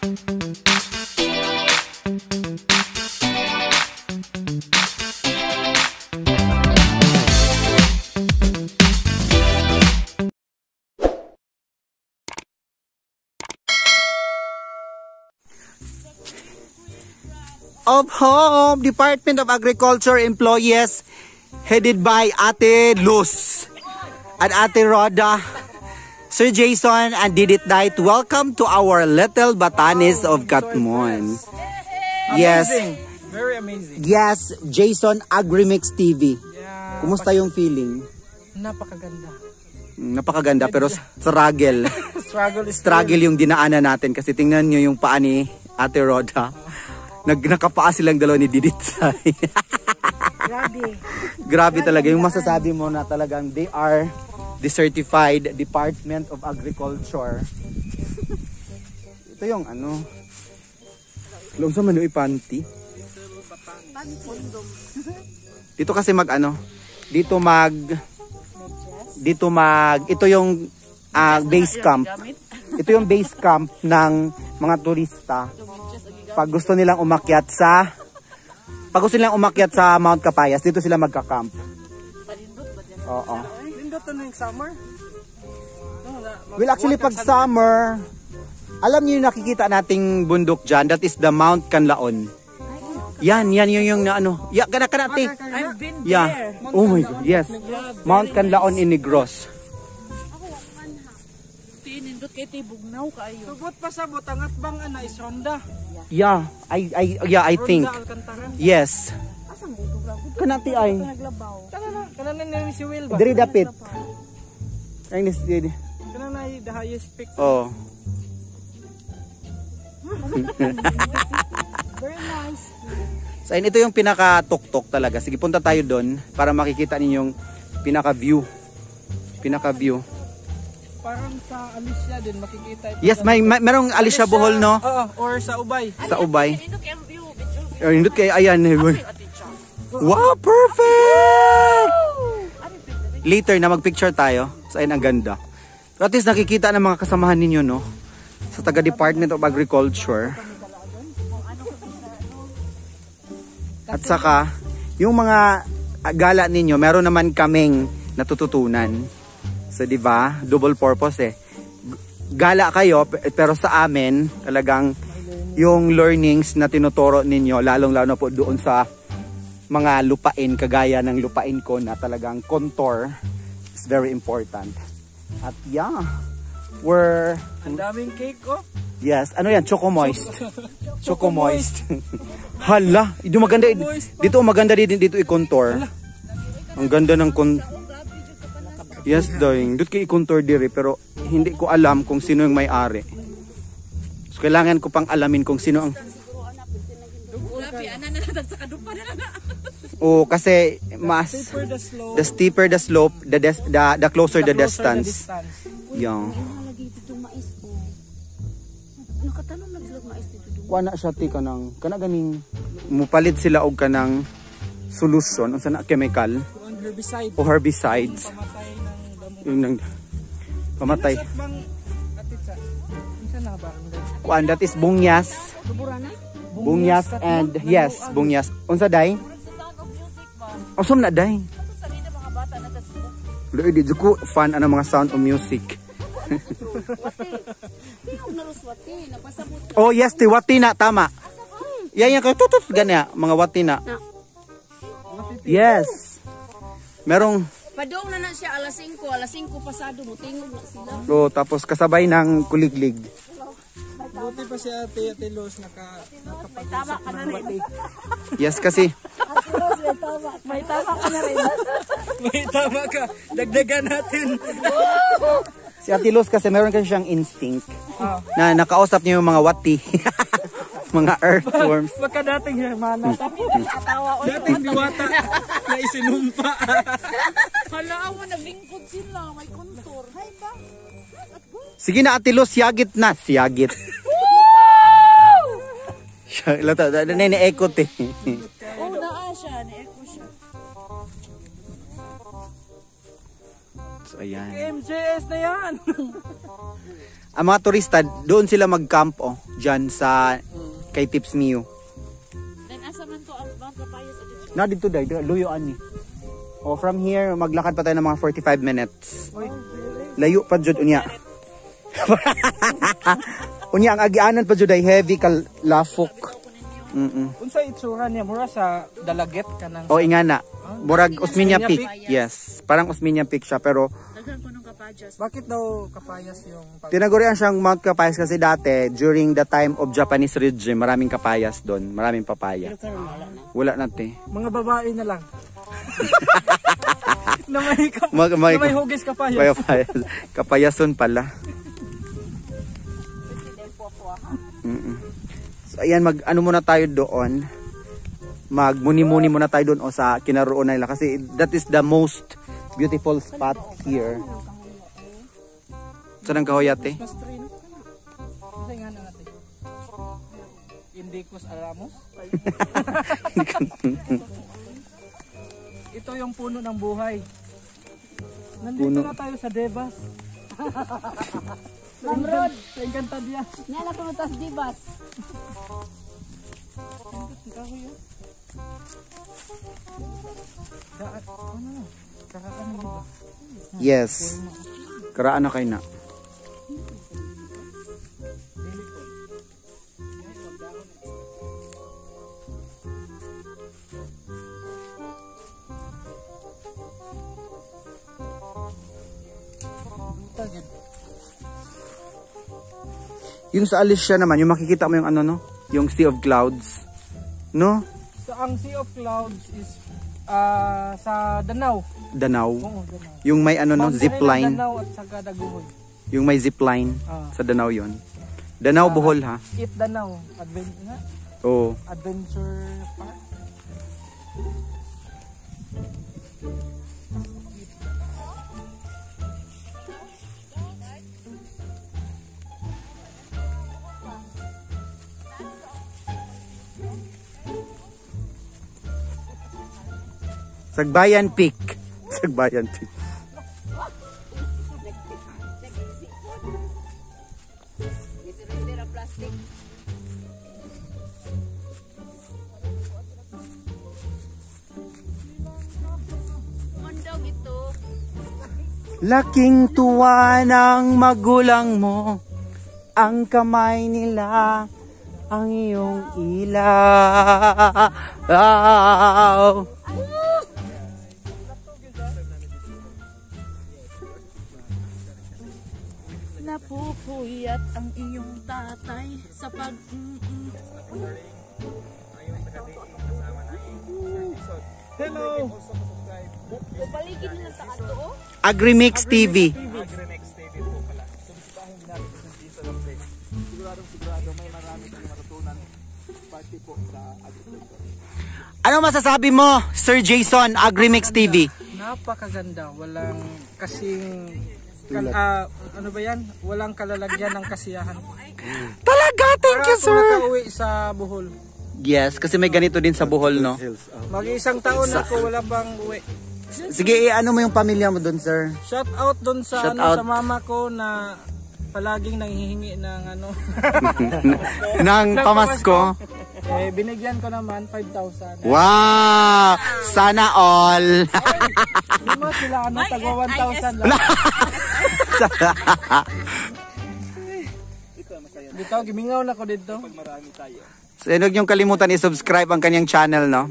Of Home Department of Agriculture employees headed by Ate Luz and Ate Roda, Sir Jason and Didit Knight. Welcome to our little Batanes of Katmon. Yes. Very amazing. Yes, Jason Agrimix TV. Yeah, kumusta yung feeling? Napakaganda. Napakaganda pero struggle. Struggle yung dinaanan natin kasi tingnan nyo yung paa ni Ate Roda. Nakapaa silang dalawa ni Didit. Grabe. Grabe talaga. Yung masasabi mo na talagang they are the certified Department of Agriculture. Ito yung ano. Alam sa manu ipanti. Dito kasi ito yung base camp. Ito yung base camp ng mga turista. Pag gusto nilang umakyat sa Mount Capayas, dito sila magka-camp. Oo. Lindot na yung summer? Well, actually pag summer, alam niyo yung nakikita nating bundok dyan, that is the Mount Canlaon. Yan yung ano. Yeah, kanati. I've been there. Yeah. Oh my God, yes. Mount Canlaon in Negros. Tinindot kay tibugnaw kayo. Subot pa sa butangat bang ana is Honda? Yeah, I think. Yes. Asang butog lang. Kanati ay. Naglabaw. Kanana na si Will ba? Diri dapit. Ay nis diri. Kanana the highest peak. Oh. Very nice. So, ito yung pinaka-tuktok talaga. Sige, punta tayo doon para makikita ninyong pinaka-view. Pinaka-view. Parang sa Alicia din makikita ito. Yes, merong Alicia Bohol, no? Oo, or sa Ubay. Sa Ubay. Indot kay ayan. Wow, perfect! Later na mag-picture tayo. So, ayun, ang ganda. So, at least nakikita ng mga kasamahan ninyo, no? Sa taga-Department of Agriculture. At saka, yung mga gala ninyo, meron naman kaming natututunan. So, di ba? Double purpose eh. Gala kayo, pero sa amin, talagang yung learnings na tinuturo ninyo, lalong-lalo na po doon sa mga lupain, kagaya ng lupain ko na talagang contour is very important. At yeah, ang daming cake, oh. Yes, ano yan? Choco Moist. Choco Moist. Hala, ito maganda dito i-contour. Ang ganda ng Yes, doing. Dito kay i-contour dire pero hindi ko alam kung sino yung may-ari. So kailangan ko pang alamin kung sino ang Oh, kasi mas the steeper the slope, the closer the distance. Yung Nakatanong na sila mais dito. Kuana siya ti kanang ganing mupalit sila og kanang solution unsa na chemical o herbicides. Yung pamatay. Kuan that is bungyas. Bungyas and yes, bungyas. Unsa day? Awesome na day. Loy di ko fan ana mga sound of music. Oh yes, ti wati na tama. Yan kay tutut ganya mga wati na. Yes. Merong Padong na siya alas 5 pasado mo tingog na sila. Oh, tapos kasabay ng kuliglig. Buti pa si Ate Luz nakapag-usap ka na rin. Yes kasi. May tama ka na rin. May tama ka. Dagdagan natin. Si Ate Luz kasi meron kasi siyang instinct na nakausap niya yung mga wati. Mga earthworms. Baka dating hermana. Dating diwata na isinumpa. Hala mo naglingkod sila. May kontor. Hay ba? Sige na Ate Luz, siyagit na. Siyagit. Lata, na-echo eh. Oh, naa siya. Na-echo siya. So, So ayan. MJS na yan. Ang mga turista, doon sila mag-camp diyan sa kay Tips Mio. Then asa man to ang Mount Papayas adyo. Na dito dai, luyuan ni. From here maglakad pa tayo ng mga 45 minutes. Layo pa jud unya. Unya ang agianan pa jud ay heavy kal lafok. Unsa itsura niya mura sa Dalaget kanang. Ingana. Murag Osmeña Peak. Yes, parang Osmeña Peak siya pero Daghan ko ng Kapayas. Bakit daw Kapayas yung tinagurian siyang Mount Kapayas kasi dati during the time of Japanese regime maraming kapayas doon, maraming papaya. Wala na te. mga babae na lang. na may hugis Kapayas. Kapayason pala. So ayan, ano muna tayo doon. Magmuni-muni muna tayo doon sa kinaroonan nila kasi that is the most beautiful spot here. Saan ang kahoyate? Mas train. Kasi nga na natin. Indicus Aramos. Ito yung puno ng buhay. Nandito na tayo sa Devas. Mamrod. Sa Encantadia. Nala ko tas Divas. Yes. Karaan na kayo na. Yung sa Alicia naman, yung makikita mo yung ano no? Yung Sea of Clouds. No? So ang Sea of Clouds is sa Danau. Danau. Oo, Danau. Yung may ano no, zipline. Danau at saka Daguhoy. Yung may zipline sa Danau yon. Danau Bohol ha. It Danau Adventure. Oo. Adventure Park. Sagbayan Peak. Sagbayan Peak. Laking tuwa ng magulang mo, ang kamay nila, ang iyong ilaw. Napupuyat ang iyong tatay sa pag... Hello! Baligid nila sa kanto. Agrimix TV. Agrimix TV po pala. So bisitahin natin sa season of day. Sigurado may marami kang matutunan. Party po sa agriculture. Ano masasabi mo, Sir Jason, Agrimix TV? Napakaganda. Walang kasing... ano ba yan? Walang kalalagyan ng kasiyahan. Talaga, thank you, sir. Para nakauwi sa Bohol. Yes, kasi may ganito din sa Bohol, no? Mag-isang taon na ako, wala pang uwi. Sige, ano mo yung pamilya mo dun, sir? Shout out dun sa, Shout out. sa mama ko na palaging nanghihingi ng ano. Nang pamasko. Binigyan ko naman 5,000. Wow! Sana all. Di mo sila ano, tagwa 1,000 lang. Dito, gimingaw na ko dito. Pag marami tayo. So, huwag niyong kalimutan i-subscribe ang kanyang channel, no?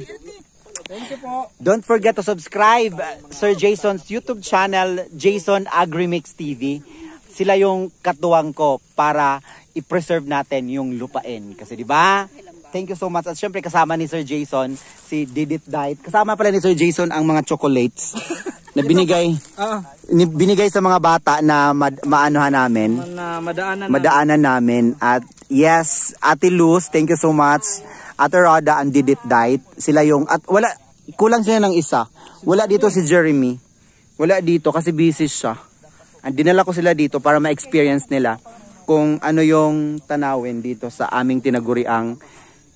Thank you po. Don't forget to subscribe Sir Jason's YouTube channel, Jason Agrimix TV. Sila yung katuwang ko para i-preserve natin yung lupain. Kasi di ba? Thank you so much. At syempre kasama ni Sir Jason, si Didit Diet. Kasama pala ni Sir Jason ang mga chocolates na binigay sa mga bata na maanohan namin. Na madaanan namin. At yes, Ate Luz, thank you so much. Ate Roda and Didit Diet. Sila yung, at wala, kulang sila ng isa. Wala dito si Jeremy. Wala dito kasi busy siya. And dinala ko sila dito para ma-experience nila kung ano yung tanawin dito sa aming tinaguriang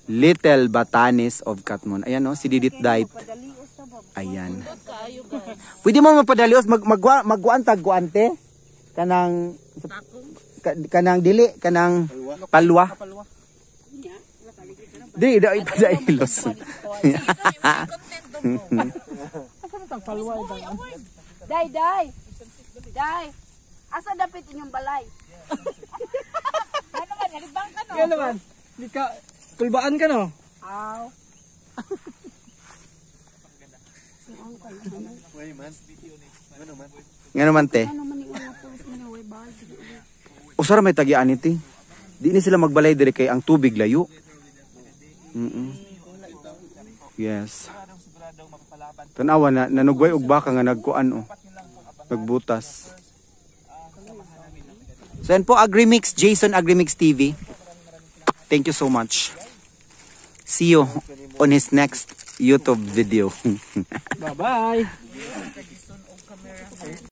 Little Batanes of Katmon. Ayan o, si Didit Diet. Ayan. Kaayo guys. Pwede mo mapadalios magguantag-guante kanang kanang dili kanang palwa. Dili da ipadailos. Day. Asa dapit inyong balay? Ano man, halibang ka no? Kaya naman, di ka, tulbaan ka no? Aw. Nga naman te. Ano man yung mga pulis mo na way bahal? Usara may tagian iti. Di ni sila magbalay dire kay ang tubig layo. Yes. Tanawa na nanugway og baka nga nagkuan oh. Nagbutas. So yan po Agrimix, Jason Agrimix TV. Thank you so much. See you on his next YouTube video. Bye-bye!